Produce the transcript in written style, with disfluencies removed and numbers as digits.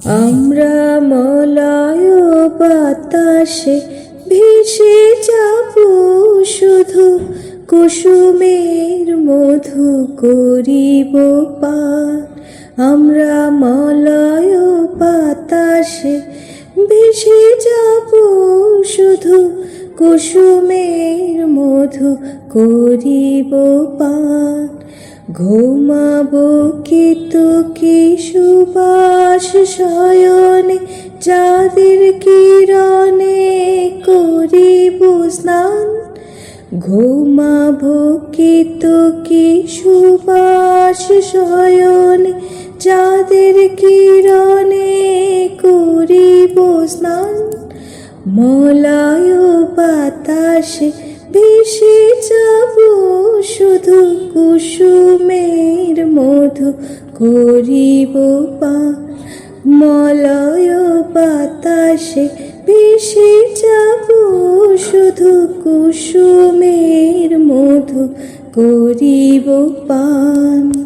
আমরা মলয় বাতাসে ভেসে যাব শুধু, কুসুমের মধু করিব পান। আমরা মলয় বাতাসে ভেসে যাব শুধু, কুসুমের মধু করিব পান। ঘুমাবো কেতকী সুবাস শয়নে, চাঁদের কিরণে করিব স্নান। ঘুমাবো কেতকী সুবাস শয়নে, চাঁদের কিরণে করিব স্নান। মলয় বাতাসে ভেসে যাব শুধু, কুসুমের মধু করিব পান। মলয় বাতাসে ভেসে যাব শুধু, কুসুমের মধু করিব পান।